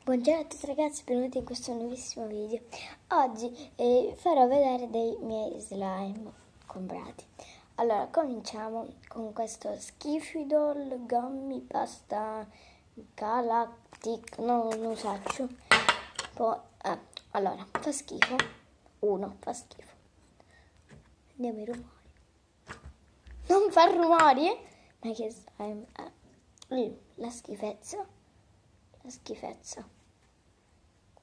Buongiorno a tutti ragazzi, benvenuti in questo nuovissimo video. Oggi farò vedere dei miei slime comprati. Allora, cominciamo con questo Schifidol Gummy Pasta Galactic, non lo saccio. Poi, allora, fa schifo. Uno, fa schifo. Andiamo ai rumori. Non fa rumori? Ma che slime è? La schifezza. La schifezza.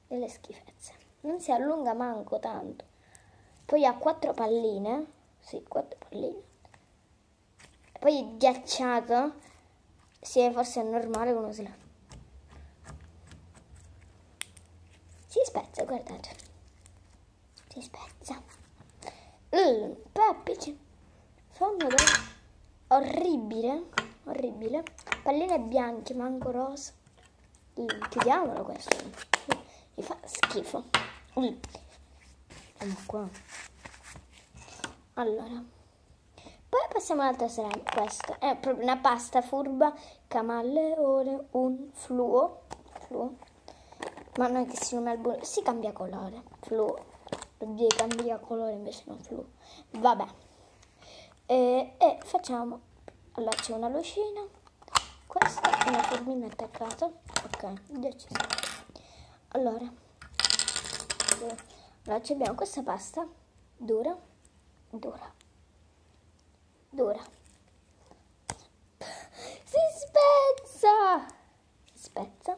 Delle schifezze. Non si allunga manco tanto. Poi ha 4 palline. Sì, 4 palline. Poi è ghiacciato. Sì, forse è normale uno slime. Si spezza, guardate. Si spezza. Peppici. Fa un odore orribile. Orribile. Palline bianche, manco rosa. Chiudiamolo questo. Mi fa schifo. Qua. Allora. Poi passiamo all'altro slime. Questo è proprio una pasta furba camaleone, un fluo. Ma non è che si nome si cambia colore. Fluo. Cambia colore invece non fluo. Vabbè. E facciamo. Allora c'è una lucina. Questa è una formina attaccata. Ok, già ci sono. Allora abbiamo questa pasta dura. Si spezza,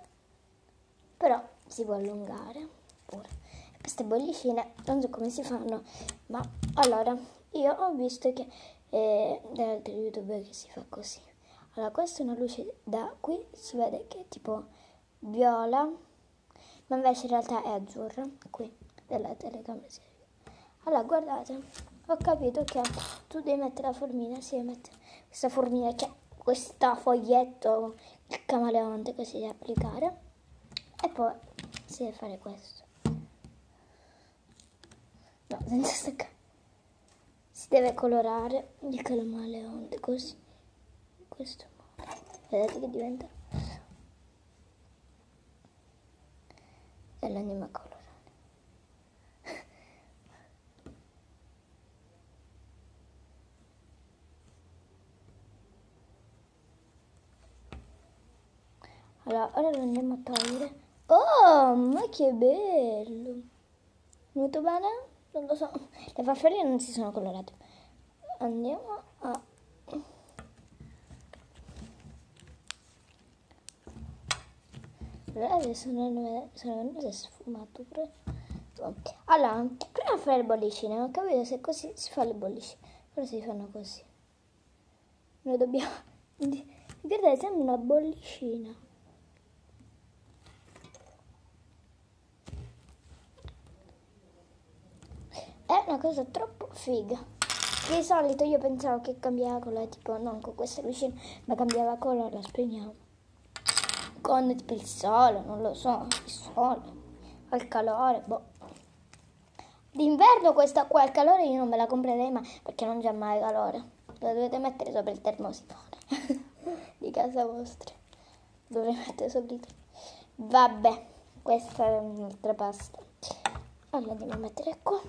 però si può allungare pure. Queste bollicine non so come si fanno, ma allora io ho visto che da altri youtuber che si fa così. Allora, questa è una luce da qui, si vede che è tipo viola, ma invece in realtà è azzurra, qui, della telecamera. Allora, guardate, ho capito che tu devi mettere la formina, si deve mettere questa formina, cioè questo foglietto, il camaleonte che si deve applicare, e poi si deve fare questo. No, senza staccare. Si deve colorare il camaleonte così, in questo modo. Vedete che diventa? E lo andiamo a colorare. Allora, ora lo andiamo a togliere. Oh, ma che bello! Venuto bene? Non lo so. Le farfalle non si sono colorate. Andiamo a... Allora, adesso sono venute sfumato pure. Allora, prima fare le bollicine. Ho capito se così si fa le bollicine. Ora si fanno così. Noi dobbiamo... Guardate, sembra una bollicina. È una cosa troppo figa. Di solito io pensavo che cambiava colore, tipo non con questa lucina, ma cambiava colore, la spegniamo. Con tipo il sole, non lo so, il sole, al calore, boh. D'inverno questa qua al calore io non me la comprerei mai, perché non c'è mai calore. La dovete mettere sopra il termosifone di casa vostra. Dovrei mettere sopra il termosifone. Vabbè, questa è un'altra pasta. Allora andiamo a mettere qua.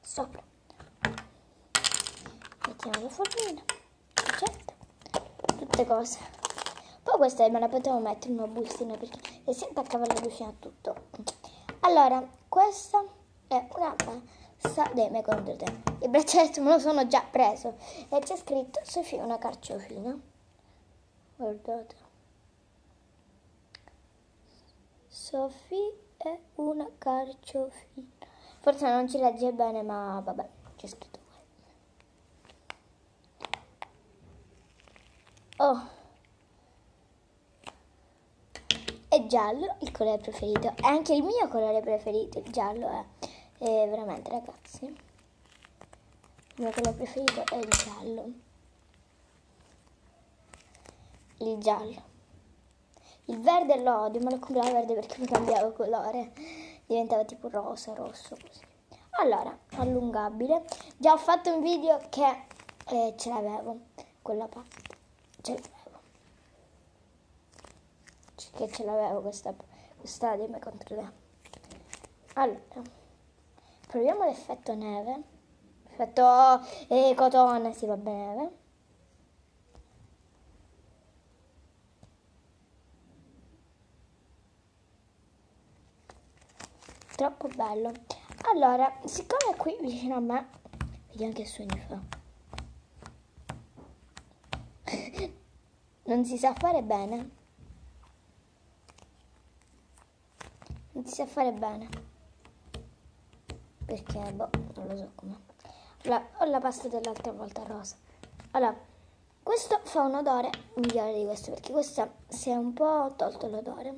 Sopra mettiamo la formina, ricetta, tutte cose. Poi questa me la potevo mettere in una bustina perché si attaccava alla cucina tutto. Allora, questa è una pasta dei miei contro te. Il braccialetto me lo sono già preso e c'è scritto Sofia una carciofina. Guardate, Sofia è una carciofina. Forse non ci legge bene, ma vabbè, c'è scritto qua. Oh, è giallo, il colore preferito. È anche il mio colore preferito, il giallo è. E veramente, ragazzi, il mio colore preferito è il giallo. Il giallo. Il verde lo odio, ma lo compravo verde perché mi cambiava colore. Diventava tipo rosa, rosso, così. Allora, allungabile. Già ho fatto un video che ce l'avevo, quella pasta. Ce l'avevo questa Stadium contro te. Allora, proviamo l'effetto neve. Effetto cotone, sì, va bene, neve. Troppo bello. Allora, siccome qui vicino a me, vediamo che suoni fa. Non si sa fare bene. Non si sa fare bene. Perché, boh, non lo so come. Allora, ho la pasta dell'altra volta rosa. Allora, questo fa un odore migliore di questo, perché questo si è un po' tolto l'odore.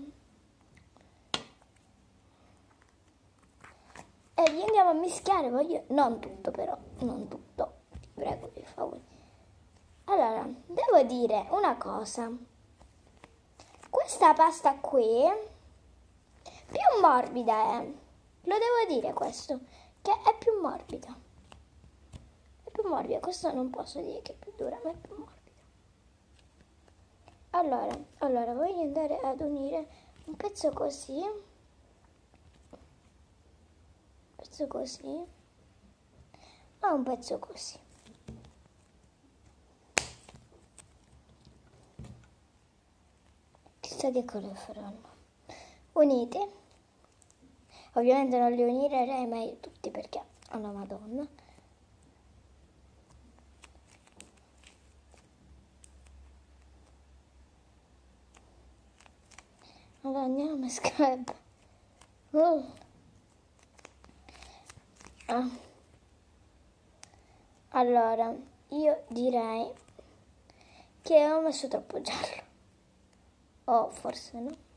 E li andiamo a mischiare, voglio... Non tutto però, non tutto. Ti prego, per favore. Allora, devo dire una cosa. Questa pasta qui, più morbida è. Lo devo dire questo, che è più morbida. È più morbida, questo non posso dire che è più dura, ma è più morbida. Allora, voglio andare ad unire un pezzo così. Pezzo così a un pezzo così. Chissà che colore faranno. Uniti. Ovviamente non li unirei mai tutti perché è una Madonna. Allora andiamo a mescolare. Allora, io direi che ho messo troppo giallo. O forse no.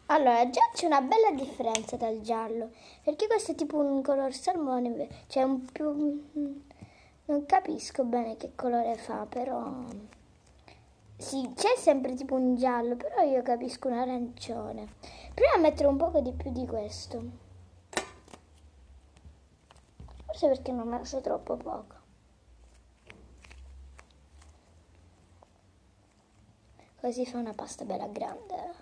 Allora, già c'è una bella differenza dal giallo, perché questo è tipo un color salmone, cioè un più... Non capisco bene che colore fa, però... Sì, c'è sempre tipo un giallo, però io capisco un arancione. Prima mettere un poco di più di questo. Forse perché non ho messo troppo poco. Così fa una pasta bella grande.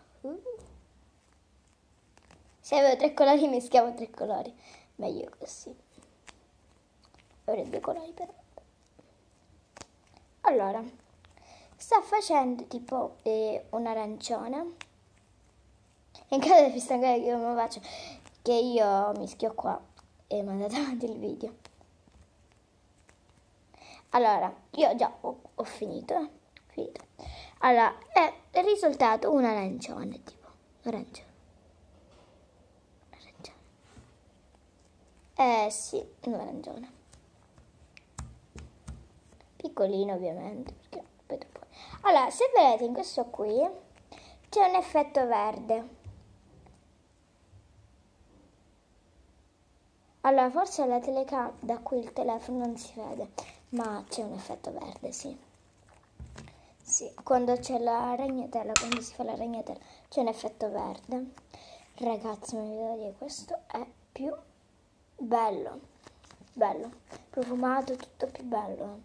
Se avevo 3 colori mischiavo 3 colori. Meglio così. Avrei 2 colori però. Allora, sta facendo tipo un arancione. In caso di fistangare che io mi faccio, che io mischio qua e mandate avanti il video. Allora, io già ho finito. Allora, è il risultato un arancione, tipo, arancione. Sì, un arancione. Piccolino ovviamente, perché vedo poi. Allora, se vedete in questo qui c'è un effetto verde. Allora, forse la telecamera, da qui il telefono non si vede, ma c'è un effetto verde, sì. Sì, quando c'è la ragnatela, quando si fa la ragnatela, c'è un effetto verde. Ragazzi, mi devo dire, questo è più bello, bello, profumato, tutto più bello,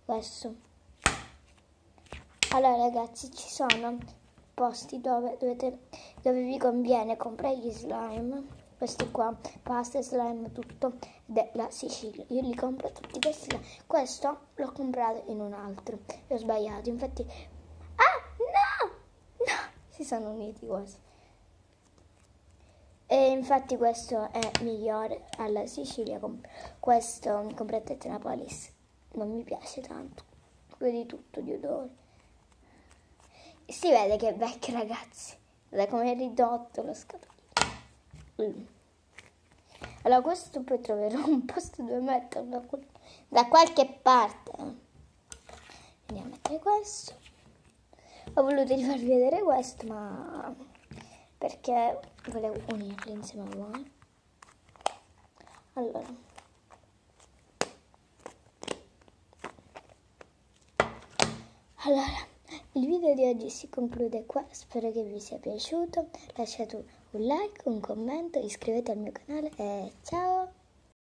questo. Allora ragazzi, ci sono posti dove vi conviene comprare gli slime. Questi qua, pasta, slime, tutto della Sicilia. Io li compro tutti questi là. Questo l'ho comprato in un altro e ho sbagliato, infatti... Ah, no! No! Si sono uniti quasi. E infatti questo è migliore alla Sicilia. Questo comprate a Tenapolis. Non mi piace tanto. Più di tutto di odore. Si vede che è vecchio, ragazzi. Guarda come è ridotto lo scatolino. Allora questo poi troverò un posto dove metterlo da qualche parte. Andiamo a mettere questo. Ho voluto rifarvi vedere questo, ma perché volevo unirli insieme a voi. Allora, il video di oggi si conclude qua, spero che vi sia piaciuto, lasciate un like, un commento, iscrivetevi al mio canale e ciao!